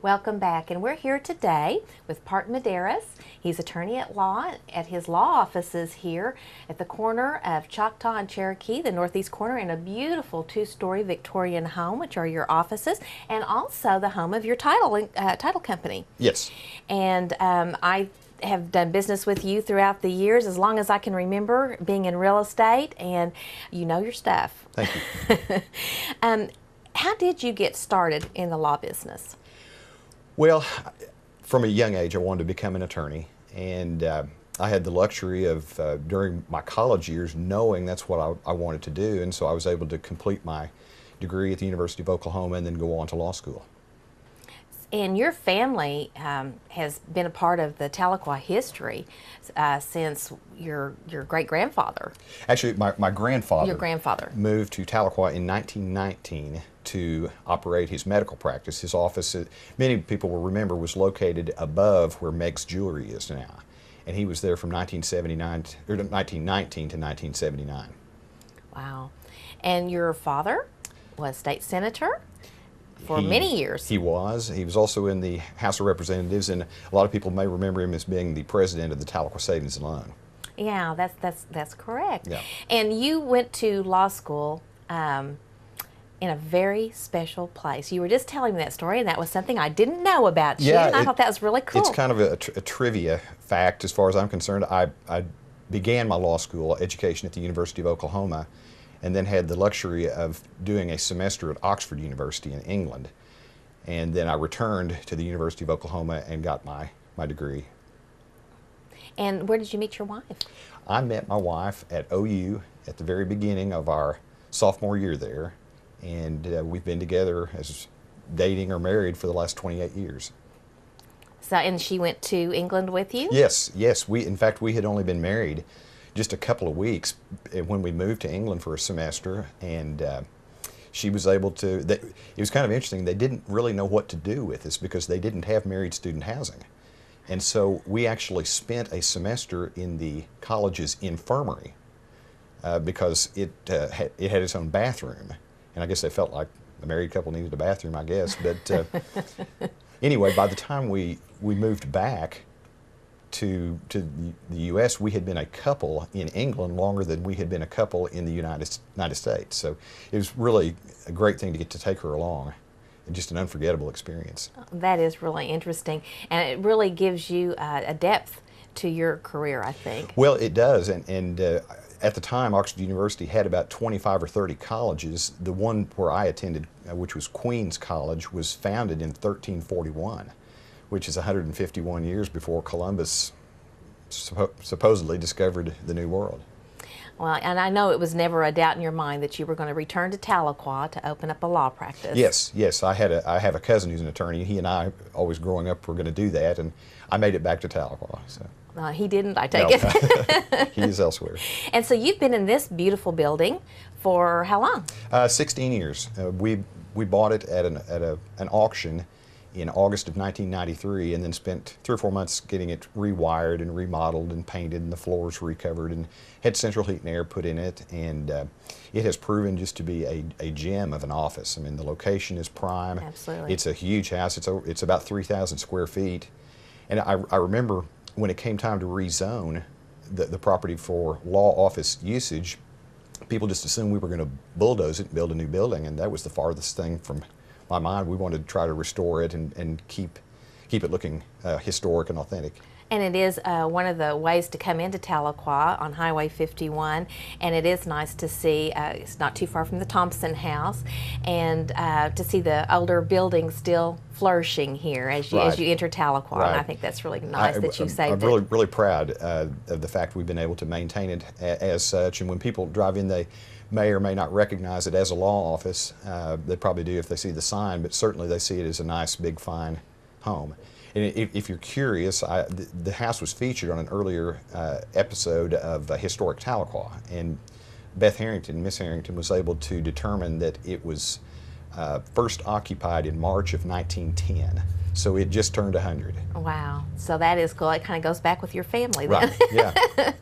Welcome back, and we're here today with Parton Medeiros. He's attorney at law at his law offices here at the corner of Choctaw and Cherokee, the northeast corner, in a beautiful two-story Victorian home, which are your offices, and also the home of your title company. Yes. And I have done business with you throughout the years, as long as I can remember being in real estate, and you know your stuff. Thank you. How did you get started in the law business? Well, from a young age, I wanted to become an attorney, and I had the luxury of, during my college years, knowing that's what I wanted to do, and so I was able to complete my degree at the University of Oklahoma and then go on to law school. And your family has been a part of the Tahlequah history since your great-grandfather. Actually, my grandfather, Your grandfather moved to Tahlequah in 1919 to operate his medical practice. His office, many people will remember, was located above where Meg's Jewelry is now. And he was there from 1919 to 1979. Wow. And your father was state senator for many years. He was. He was also in the House of Representatives, and a lot of people may remember him as being the president of the Tahlequah Savings and Loan. Yeah, that's correct. Yeah. And you went to law school in a very special place. You were just telling me that story, and that was something I didn't know about you, and I thought that was really cool. It's kind of a trivia fact as far as I'm concerned. I began my law school education at the University of Oklahoma, and then had the luxury of doing a semester at Oxford University in England. And then I returned to the University of Oklahoma and got my degree. And where did you meet your wife? I met my wife at OU at the very beginning of our sophomore year there, and we've been together as dating or married for the last 28 years. So, and she went to England with you? Yes, yes. In fact, we had only been married just a couple of weeks when we moved to England for a semester, and she was able to, it was kind of interesting, they didn't really know what to do with us because they didn't have married student housing. And so we actually spent a semester in the college's infirmary because it had its own bathroom. And I guess they felt like a married couple needed a bathroom, I guess. But anyway, by the time we moved back to the U.S., we had been a couple in England longer than we had been a couple in the United States. So it was really a great thing to get to take her along, and just an unforgettable experience. That is really interesting, and it really gives you a depth to your career, I think. Well, it does, and at the time, Oxford University had about 25 or 30 colleges. The one where I attended, which was Queens College, was founded in 1341. Which is 151 years before Columbus supposedly discovered the New World. Well, and I know it was never a doubt in your mind that you were going to return to Tahlequah to open up a law practice. Yes, yes. I have a cousin who's an attorney. He and I, always growing up, were going to do that, and I made it back to Tahlequah. So. He didn't, I take it. He is elsewhere. And so you've been in this beautiful building for how long? 16 years. We bought it at an auction in August of 1993, and then spent 3 or 4 months getting it rewired and remodeled and painted, and the floors recovered, and had central heat and air put in it, and it has proven just to be a gem of an office. I mean, the location is prime. Absolutely. It's a huge house. It's about 3,000 square feet, and I remember when it came time to rezone the property for law office usage, people just assumed we were going to bulldoze it and build a new building, and that was the farthest thing from my mind. We wanted to try to restore it and keep it looking historic and authentic. And it is one of the ways to come into Tahlequah on Highway 51, and it is nice to see, it's not too far from the Thompson House, and to see the older buildings still flourishing here as you enter Tahlequah. Right. And I think that's really nice that you saved I'm it. really proud of the fact we've been able to maintain it as such, and when people drive in, they may or may not recognize it as a law office. They probably do if they see the sign, but certainly they see it as a nice, big, fine home. And if you're curious, the house was featured on an earlier episode of Historic Tahlequah, and Beth Harrington, Miss Harrington, was able to determine that it was first occupied in March of 1910. So it just turned 100. Wow. So that is cool. It kind of goes back with your family then. Right,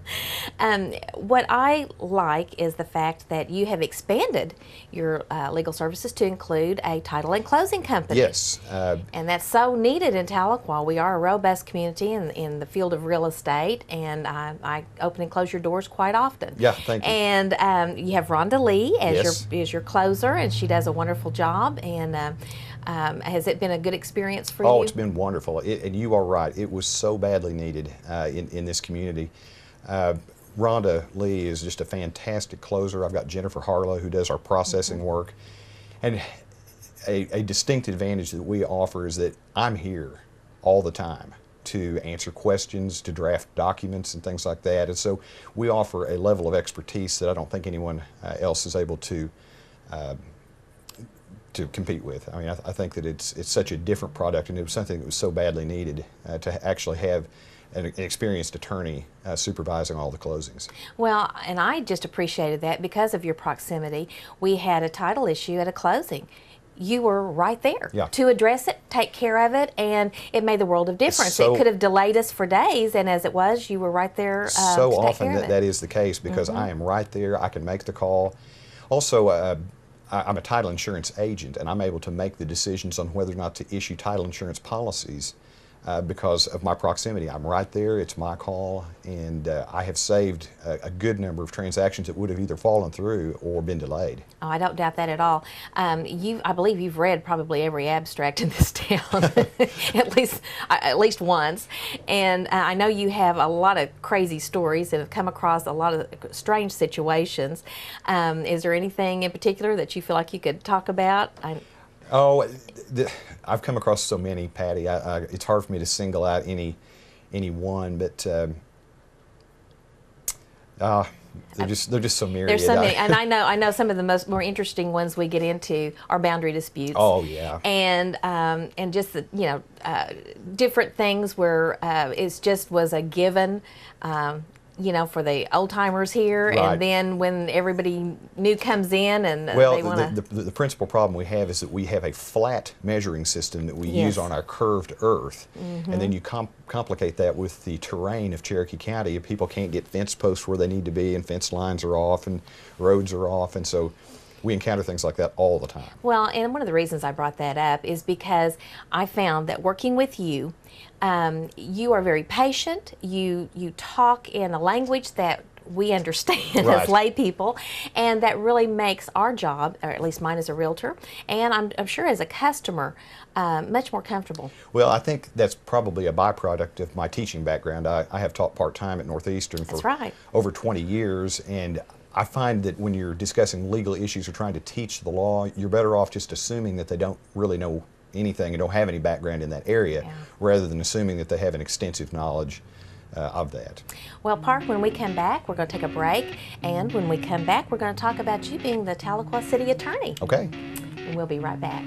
yeah. What I like is the fact that you have expanded your legal services to include a title and closing company. Yes. And that's so needed in Tahlequah. We are a robust community in the field of real estate, and I open and close your doors quite often. Yeah, thank you. And you have Rhonda Lee as Yes. your closer, and she does a wonderful job. And has it been a good experience for you? Oh, it's been wonderful. And you are right. It was so badly needed in this community. Rhonda Lee is just a fantastic closer. I've got Jennifer Harlow who does our processing work. And a distinct advantage that we offer is that I'm here all the time to answer questions, to draft documents and things like that. And so we offer a level of expertise that I don't think anyone else is able to compete with. I mean, I think that it's such a different product, and it was something that was so badly needed to actually have an experienced attorney supervising all the closings. Well, and I just appreciated that because of your proximity. We had a title issue at a closing. You were right there Yeah. to address it, take care of it, and it made the world of difference. So- it could have delayed us for days, and as it was, you were right there So to take often care of it. that is the case because I am right there. I can make the call. Also, I'm a title insurance agent, and I'm able to make the decisions on whether or not to issue title insurance policies because of my proximity. I'm right there. It's my call, and I have saved a good number of transactions that would have either fallen through or been delayed. Oh, I don't doubt that at all. I believe you've read probably every abstract in this town, at least once. And I know you have a lot of crazy stories and have come across a lot of strange situations. Is there anything in particular that you feel like you could talk about? I've come across so many, Patty. It's hard for me to single out any one, but they're just so myriad. There's so many, and I know some of the more interesting ones we get into are boundary disputes. Oh yeah. And just the different things where it just was a given. For the old timers here, Right. and then when everybody new comes in and Well, they want to. the principal problem we have is that we have a flat measuring system that we Yes. use on our curved earth, and then you complicate that with the terrain of Cherokee County. People can't get fence posts where they need to be, and fence lines are off, and roads are off, and so we encounter things like that all the time. Well, and one of the reasons I brought that up is because I found that working with you, you are very patient. You talk in a language that we understand Right. as lay people, and that really makes our job, or at least mine as a realtor, and I'm sure as a customer, much more comfortable. Well, I think that's probably a byproduct of my teaching background. I have taught part-time at Northeastern for That's right. over 20 years, and I find that when you're discussing legal issues or trying to teach the law, you're better off just assuming that they don't really know anything and don't have any background in that area, Yeah. rather than assuming that they have an extensive knowledge of that. Well, Park, when we come back, we're going to take a break, and when we come back, we're going to talk about you being the Tahlequah City Attorney, Okay. and we'll be right back.